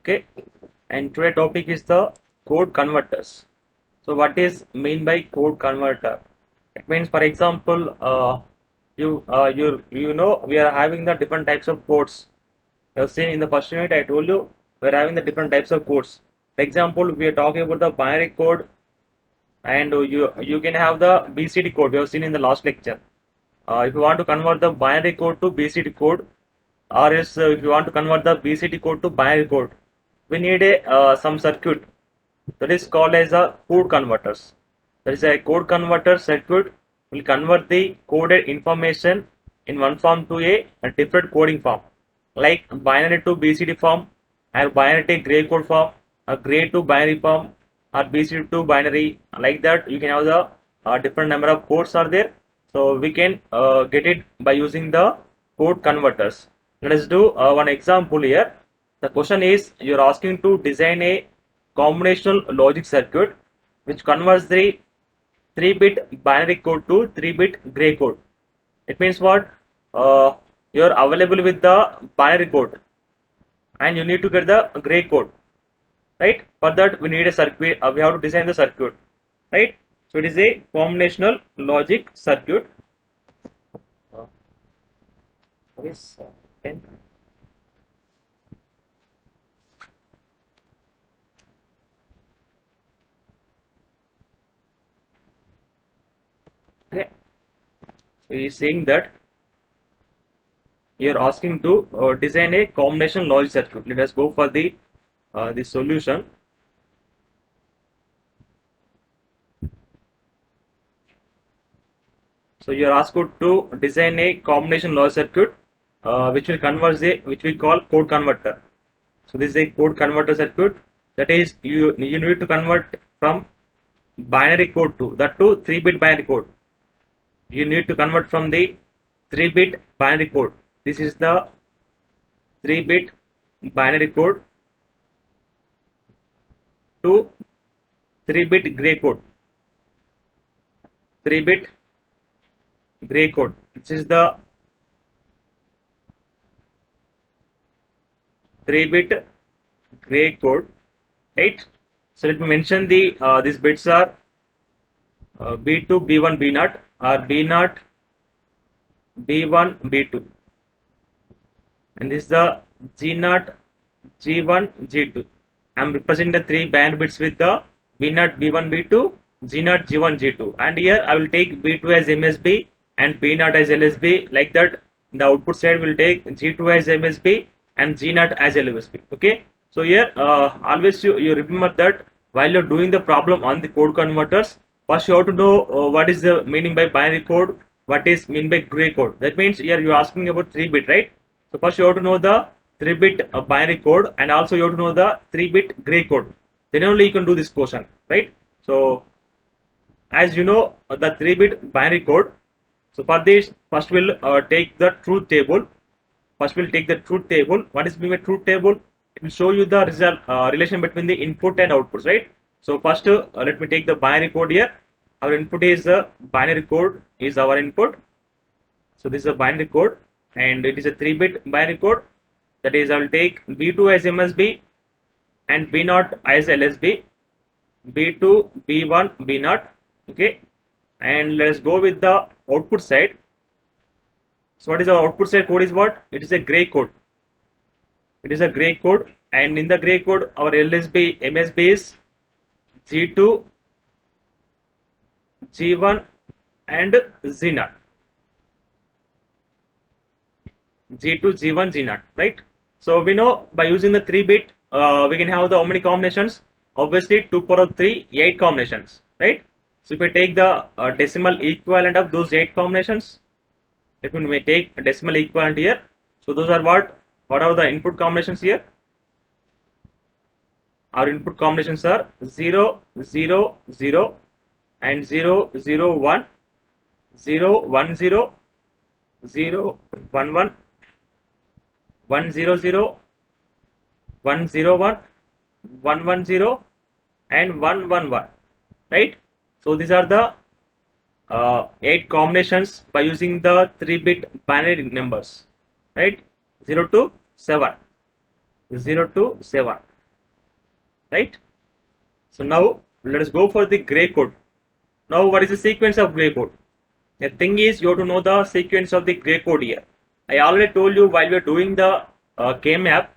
Okay, and today topic is the code converters. So what is mean by code converter? It means, for example, you know we are having the different types of codes. You have seen in the first unit I told you we are having the different types of codes. For example, we are talking about the binary code, and you can have the BCD code. We have seen in the last lecture. If you want to convert the binary code to BCD code, or else if you want to convert the BCD code to binary code, we need a some circuit that is called as a code converters. There is a code converter circuit will convert the coded information in one form to a different coding form, like binary to BCD form, or binary to gray code form, or gray to binary form, or BCD to binary. Like that, you can have the different number of codes are there. So we can get it by using the code converters. Let us do one example here. The question is, you're asking to design a combinational logic circuit which converts the 3-bit binary code to 3-bit gray code. It means what? You're available with the binary code and you need to get the gray code, right? For that, we need a circuit. We have to design the circuit, right? So it is a combinational logic circuit. Yes. Okay. So he is saying that you are asking to design a combination logic circuit. Let us go for the solution. So you are asked to design a combination logic circuit which will convert which we call code converter. So this is a code converter circuit, that is you need to convert from binary code to 3-bit binary code. You need to convert from the 3-bit binary code. This is the 3-bit binary code to 3-bit gray code. 3-bit gray code. This is the 3-bit gray code, right? So let me mention the these bits are B2, B1, B0, or B0, B1, B2, and this is the G0, G1, G2. I am representing the 3 band bits with the B0, B1, B2, G0, G1, G2, and here I will take B2 as MSB and B0 as LSB. Like that, the output side will take G2 as MSB and G0 as LSB. Okay, so here always you remember that while you're doing the problem on the code converters, first you have to know what is the meaning by binary code, what is mean by gray code. That means here you are asking about 3-bit, right? So first you have to know the 3-bit binary code, and also you have to know the 3-bit gray code. Then only you can do this question, right? So as you know the 3-bit binary code. So for this, first we'll take the truth table. First we'll take the truth table. What is mean by truth table? It will show you the result relation between the input and outputs, right? So first let me take the binary code here. Our input is the binary code is our input. So this is a binary code, and it is a 3-bit binary code. That is, I will take B2 as MSB and B0 as LSB, B2, B1, B0. Okay, and let's go with the output side. So what is our output side code is what? It is a gray code. It is a gray code, and in the gray code our LSB, MSB is G2, G1 and Z0. G2, G1, G0, right? So we know by using the 3-bit, we can have the how many combinations? Obviously 2 power of 3, 8 combinations, right? So if we take the decimal equivalent of those 8 combinations, if we may take a decimal equivalent here, so those are what? What are the input combinations here? Our input combinations are 0, 0, 0 and 0, 0, 1, 0, 1, 0, 0, 1, 1, 1, 0, 0, 1, 0, 1, 1, 1, 0 and 1, 1, 1, right? So these are the 8 combinations by using the 3-bit binary numbers, right? 0 to 7, 0 to 7. right? So now let us go for the gray code. Now what is the sequence of gray code? The thing is, you have to know the sequence of the gray code here. I already told you while we are doing the K-map.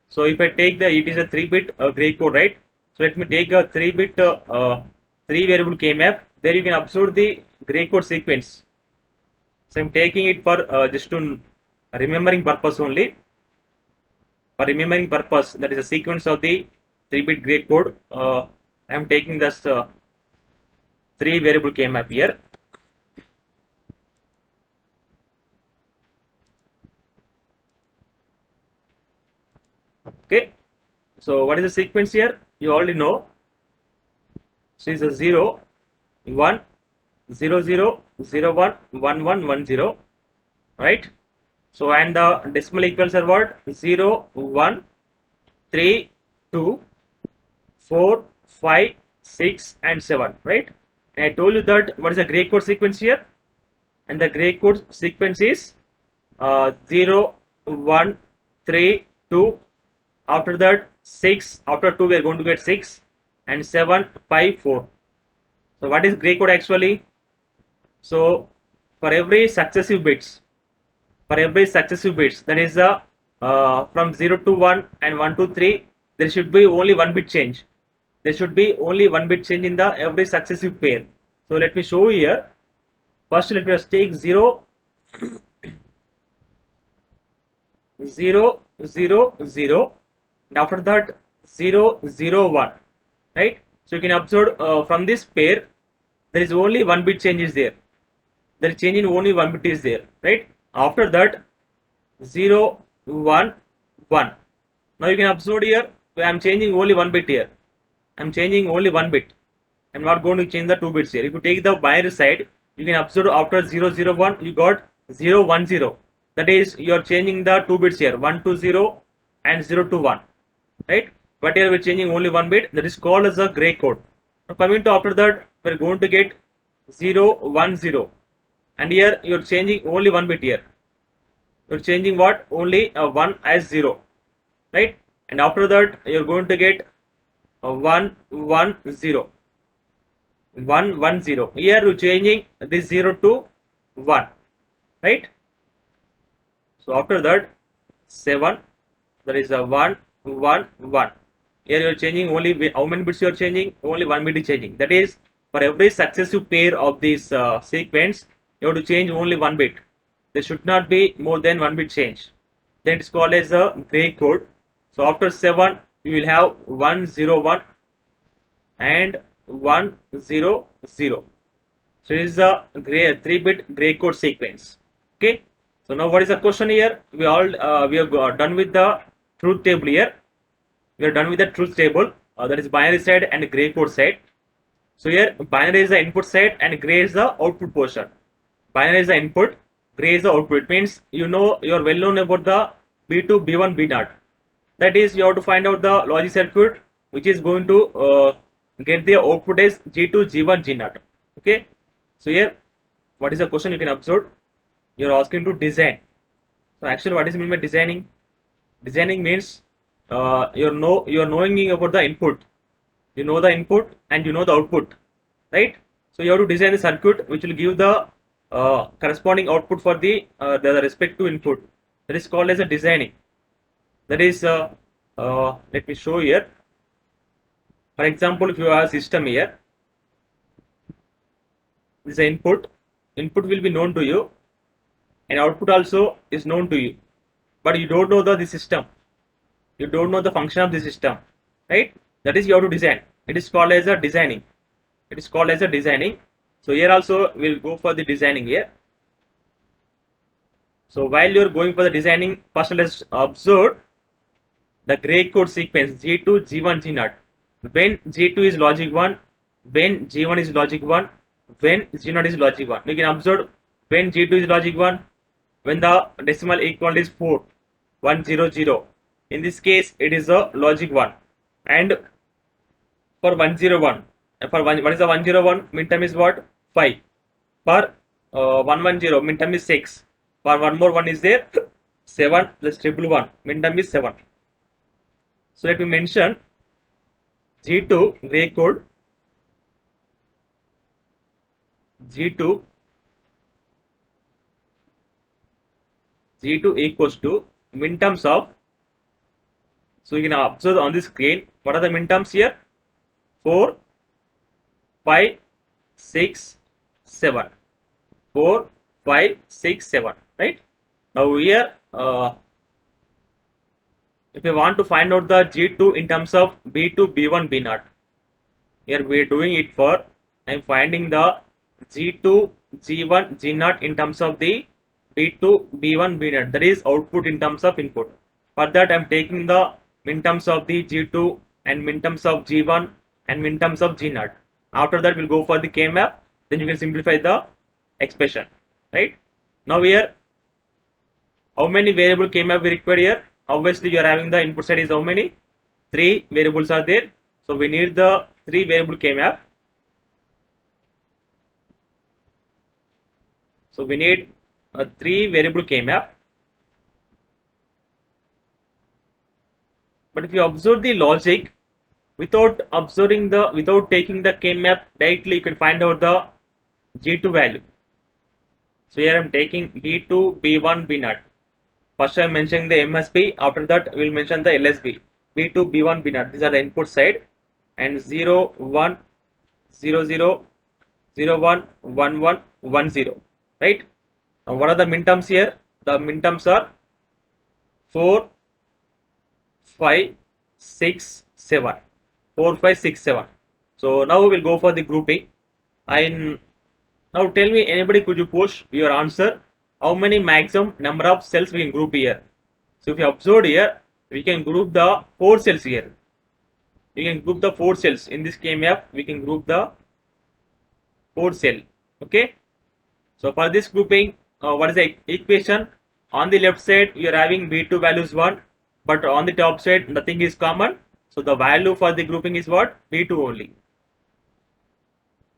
So if I take it is a 3-bit gray code, right? So let me take a 3-bit 3-variable K-map. There you can observe the gray code sequence. So I'm taking it for just to remembering purpose only. For remembering purpose, that is a sequence of the 3-bit gray code. I am taking this 3-variable K-map here. Okay. So what is the sequence here? You already know. So it's a 0, 1, 0, 0, 0, 1, 1, 1, 1, 0, right? So and the decimal equals are what? 0, 1, 3, 2, 4, 5, 6 and 7, right? And I told you that what is the gray code sequence here? And the gray code sequence is 0, 1, 3, 2, after that 6, after 2 we are going to get 6 and 7, 5, 4. So what is gray code actually? So for every successive bits, that is from 0 to 1 and 1 to 3, there should be only one bit change. There should be only one bit change in the every successive pair. So let me show here. First let us take 0, 0, 0, 0, and after that 0, 0, 1, right? So you can observe from this pair there is only one bit change is there. There is change in only one bit is there, right? After that 0, 1, 1. Now you can observe here I am changing only one bit here. I am changing only one bit. I am not going to change the two bits here. If you take the binary side, you can observe after 0, 0, 1 you got 0, 1, 0. That is you are changing the two bits here, 1 to 0 and 0 to 1, right? But here we are changing only one bit. That is called as a gray code. Now coming to after that we are going to get 0, 1, 0, and here you are changing only one bit here. You are changing what? Only 1 as 0, right? And after that you are going to get 1, 1, 0, 1, 1, 0. Here you are changing this 0 to 1, right? So after that 7, there is a 1, 1, 1. Here you are changing only how many bits you are changing? Only one bit is changing. That is for every successive pair of this sequence, you have to change only one bit. There should not be more than one bit change. Then it is called as a gray code. So after 7, you will have 1, 0, 1 and 1, 0, 0. So it is a 3-bit gray code sequence. Okay. So now what is the question here? We have done with the truth table here. We are done with the truth table. That is binary side and gray code side. So here binary is the input side and gray is the output portion. Binary is the input, gray is the output. It means you know you are well known about the B2, B1, B0. That is you have to find out the logic circuit which is going to get the output as G2, G1, G0. Okay. So here what is the question you can observe? You are asking to design. So actually what is mean by designing? Designing means you are knowing about the input. You know the input and you know the output, right? So you have to design the circuit which will give the corresponding output for the respective input. That is called as a designing. That is let me show here. For example, if you have a system here, this is the input. Input will be known to you, and output also is known to you, but you don't know the system. You don't know the function of the system, right? That is you have to design. It is called as a designing. It is called as a designing. So here also we'll go for the designing here. So while you're going for the designing, first let's observe the gray code sequence G2, G1, G0. When G2 is logic 1, when G1 is logic 1, when G0 is logic 1. You can observe when G2 is logic 1, when the decimal equal is 4, 1, 0, 0. In this case, it is a logic 1. And for 101, for what is the 101? Min term is what? 5. For 110, min term is 6. For one more 1 is there, 7 plus triple 1. Min term is 7. So let me mention G2 gray code, G2 equals to minterms of, so you can observe on the screen what are the minterms here, 4, 5, 6, 7, 4, 5, 6, 7, right? Now here if you want to find out the G2 in terms of B2, B1, B0, here we are doing it for, I am finding the G2, G1, G0 in terms of the B2, B1, B0, that is output in terms of input. For that I am taking the minterms of the G2 and minterms of G1 and minterms of G0. After that we'll go for the K-map, then you can simplify the expression, right? Now here, how many variable K-map we require here? Obviously you are having the input side is how many? 3 variables are there. So we need the 3 variable K-map. So we need a 3 variable K-map. But if you observe the logic, without taking the K-map directly, you can find out the G2 value. So here I am taking B2, B1, B0. First I am mentioning the MSB, after that we will mention the LSB. B2, B1, B0. These are the input side, and 0, 1, 0, 0, 0, 1, 1, 1, 1, 0. Right? Now what are the minterms here? The minterms are 4, 5, 6, 7. 4, 5, 6, 7. So now we will go for the grouping. And now tell me, anybody, could you push your answer? How many maximum number of cells we can group here? So if you observe here, we can group the 4 cells here. We can group the 4 cells. In this K-map, we can group the 4 cell. Okay. So for this grouping, what is the equation? On the left side, you are having B2 values 1, but on the top side, nothing is common. So the value for the grouping is what? B2 only.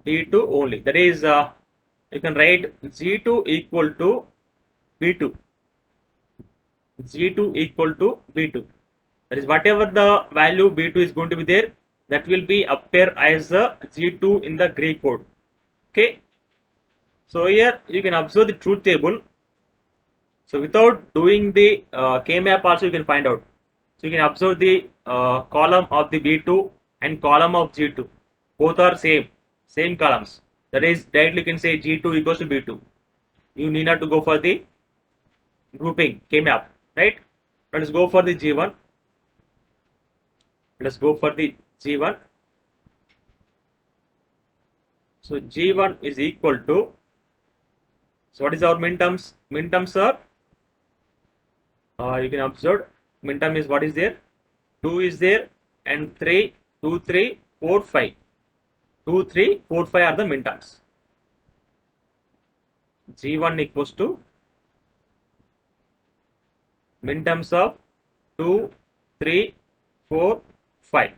B2 only. That is, you can write G2 equal to B2. G2 equal to B2. That is, whatever the value B2 is going to be there, that will be appear as the G2 in the gray code. Okay. So here you can observe the truth table. So without doing the K-map also you can find out. So you can observe the column of the B2 and column of G2. Both are same columns. That is, directly you can say G2 equals to B2. You need not to go for the grouping K-map, right? Let us go for the G1. Let's go for the G1. So G1 is equal to, so what is our minterms? Minterms are, you can observe, minterm is what is there? 2 is there, and 3, 2, 3, 4, 5. 2, 3, 4, 5 are the minterms. G1 equals to minterms of 2, 3, 4, 5.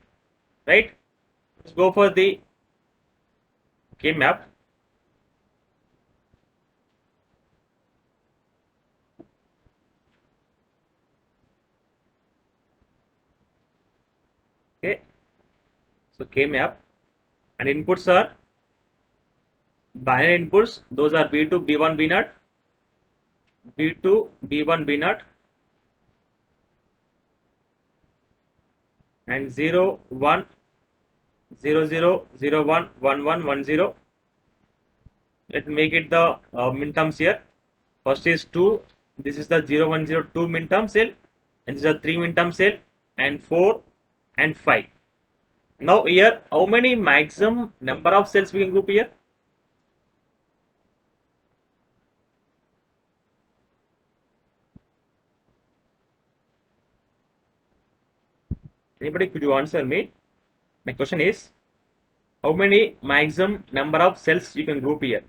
Right? Let's go for the K-map. Okay. So K-map, and inputs are binary inputs. Those are B2, B1, B0, B2, B1, B0, and 0, 1, 0, 0, 0, 1, 1, 1, 1, 0. Let's make it the minterms here. First is 2. This is the 0, 1, 0, 2 minterm cell, and this is a 3 minterm cell, and 4 and 5. Now here, how many maximum number of cells we can group here? Anybody, could you answer me? My question is, how many maximum number of cells you can group here?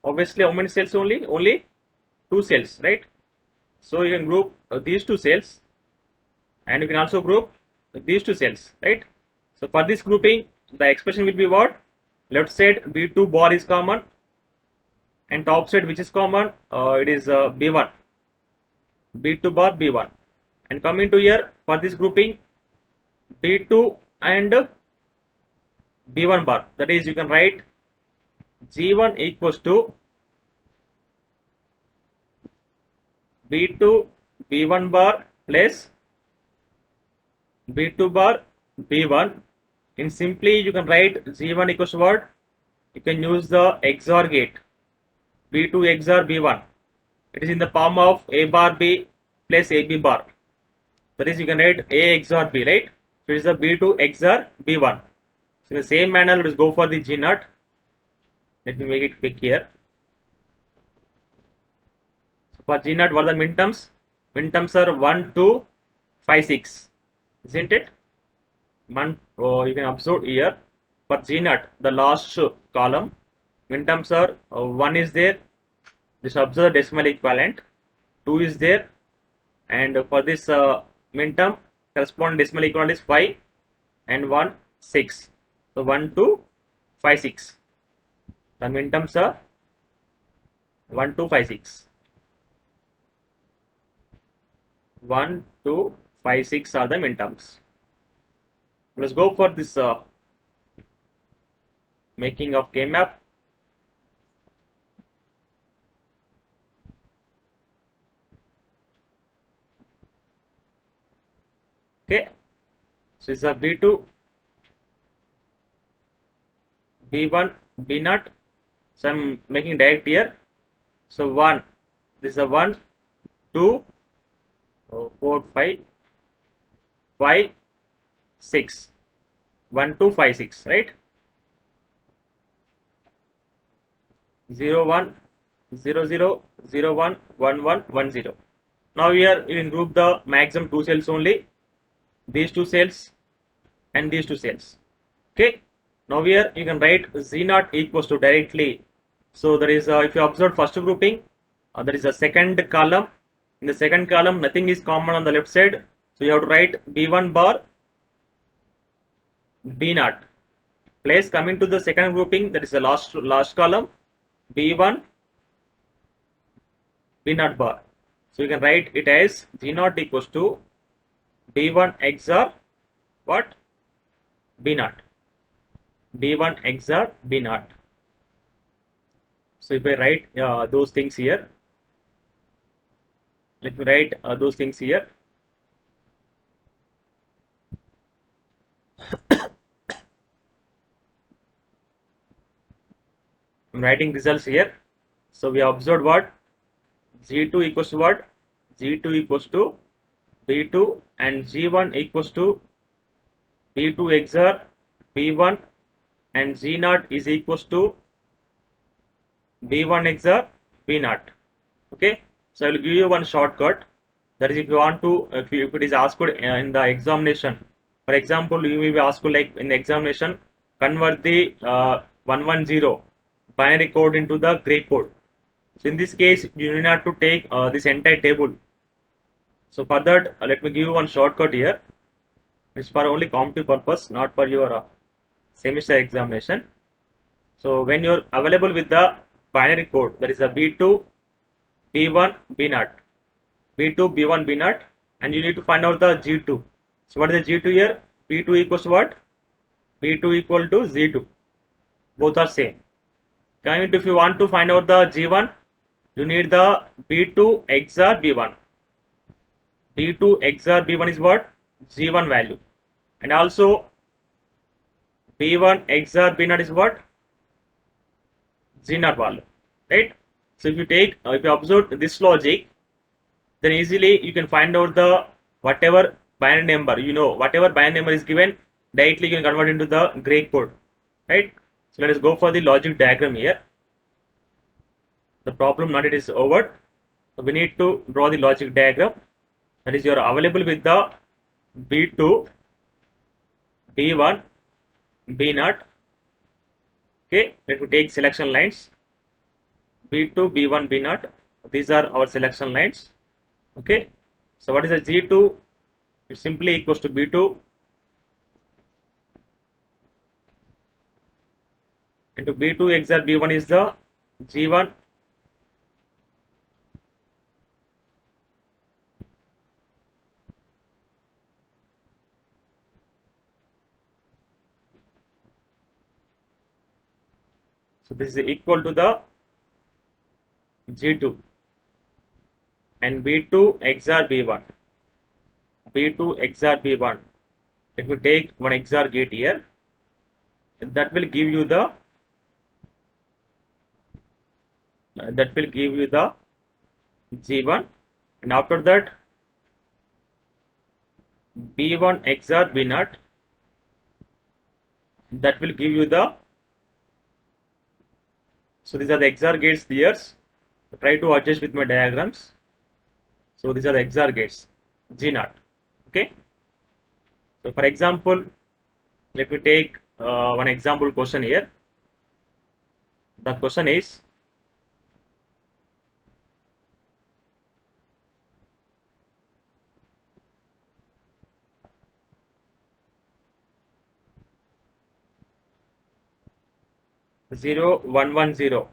Obviously, how many cells only? Only 2 cells, right? So you can group these 2 cells, and you can also group these 2 cells, right? So for this grouping, the expression will be what? Left side B2 bar is common, and top side which is common, it is B1. B2 bar B1. And coming to here, for this grouping B2 and B1 bar. That is, you can write G1 equals to B2 B1 bar plus B2 bar B1. In simply, you can write G1 equals to what? You can use the XOR gate B2 XOR B1. It is in the form of A bar B plus AB bar. That is, you can write A XOR B, right? So it is the B2 XOR B1. So in the same manner, let us go for the G naught. Let me make it quick here. So for G naught, what are the minterms? Minterms are 1, 2, 5, 6. Isn't it? You can observe here for G naught, the last column, minterms are 1 is there. Just observe the decimal equivalent. 2 is there, and for this minterm, corresponding decimal equivalent is 5, and 1 6. So 1, 2, 5, 6. The minterms are 1, 2, 5, 6. 1, 2, 5, 6 are the minterms. Let's go for this making of K-map. Okay, so it's a B2, B1, B0. So I'm making direct here. So 1, this is a 1, 2, 4, 5, 5, 6. 1, 2, 5, 6, right? 0, 1, 0, 0, 0, 1, 1, 1, 1, 0. Now here you can group the maximum 2 cells only. These 2 cells and these 2 cells. Okay. Now here you can write Z0 equals to directly. So there is if you observe first grouping, there is a second column. In the second column, nothing is common on the left side. So you have to write B1 bar B0. Place coming to the second grouping, that is the last column, B1 B0 bar. So you can write it as G0 equals to B1 XOR what? B0. B1 XOR B0. So if I write those things here, let me write those things here. I'm writing results here. So we observed what? G2 equals to what? G2 equals to B2 and G1 equals to B2 XOR B1 and G0 is equals to B1 XOR B0. Okay. So I will give you one shortcut. That is, if you want to, if it is asked in the examination, for example, you will be asked like in the examination, convert the 110 binary code into the Greek code. So in this case, you need not to take this entire table. So for that, let me give you one shortcut here. It's for only competitive purpose, not for your semester examination. So when you're available with the binary code, that is a B2, B1, B0, B2, B1, B0, and you need to find out the G2. So what is the G2 here? B2 equals to what? B2 equal to Z2. Both are same. Coming to, if you want to find out the G1, you need the B2 XOR B1. B2 XOR B1 is what? G1 value. And also B1 XOR B0 is what? G0 value. Right? So if you take, if you observe this logic, then easily you can find out the whatever binary number, whatever binary number is given, directly you can convert into the Greek code. Right? So let us go for the logic diagram here. The problem not it is over. So we need to draw the logic diagram. That is, you are available with the B2, B1, B0. Okay, let me take selection lines. B2, B1, B0. These are our selection lines. Okay, so what is the G2? It simply equals to B2 into B2 XOR B1 is the G1. So this is equal to the G2 and B2 XOR B1. B2 XOR B1. If you take one XOR gate here, that will give you the G1, and after that B1 XOR B0, that will give you the, so these are the XOR gates here. Try to adjust with my diagrams. So these are the XOR gates G0. Okay. So for example, let me take one example question here. The question is, zero 1 1 0.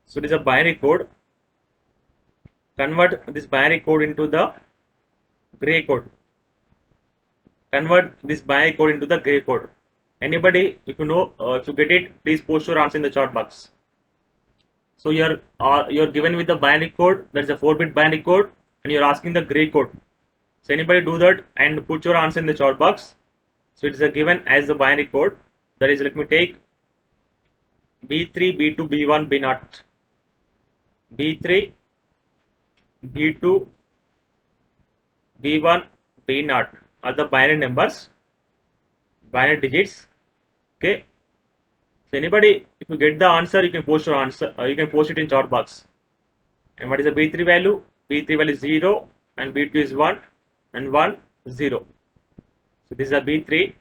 So it is a binary code. Convert this binary code into the gray code. Convert this binary code into the gray code. Anybody, if you know, if you get it, please post your answer in the chat box. So you're given with the binary code. That is a 4-bit binary code, and you're asking the gray code. So anybody do that and put your answer in the chat box. So it is given as the binary code. That is, let me take B3, B2, B1, B0. B3, B2, B1, B0 are the binary numbers, binary digits. Okay. So anybody, if you get the answer, you can post your answer. You can post it in chat box. And what is the B3 value? B3 value is 0, and B2 is 1, and 1 0. So this is a B3.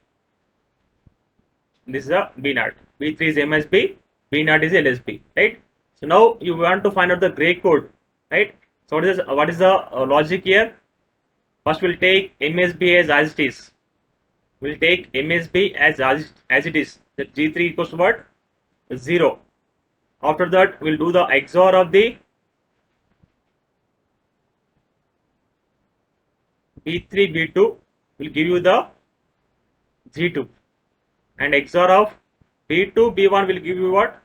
This is a B0. B3 is MSB. B0 is LSB. Right. So now you want to find out the gray code. Right. So what is the logic here? First, we'll take MSB as it is. We'll take MSB as it is. That G3 equals to what? 0. After that, we'll do the XOR of the B3 B2 will give you the G2, and XOR of B2 B1 will give you what?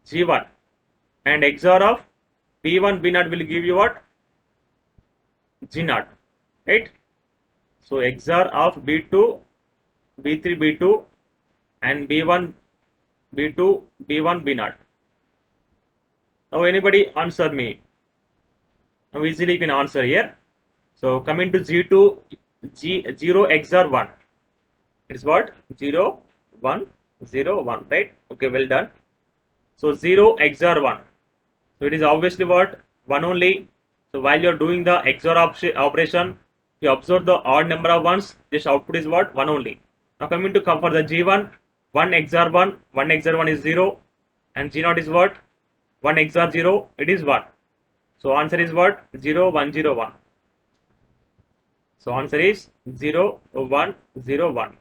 G1, and XOR of B1 B0 will give you what? G0. Right. So XOR of B2 B3 B2 and B1 B2 B1 B0. Now anybody answer me. Now easily you can answer here. So coming to G2, 0 XOR 1. It is what? 0 1 0 1. Right. Okay, well done. So 0 XOR 1. So it is obviously what? 1 only. So while you are doing the XOR operation, you observe the odd number of ones. This output is what? 1 only. Now coming to for the G1, 1 XOR 1, 1 XOR 1 is 0, and G0 is what? 1 XOR 0, it is 1. So answer is what? 0 1 0 1. So answer is 0 1 0 1.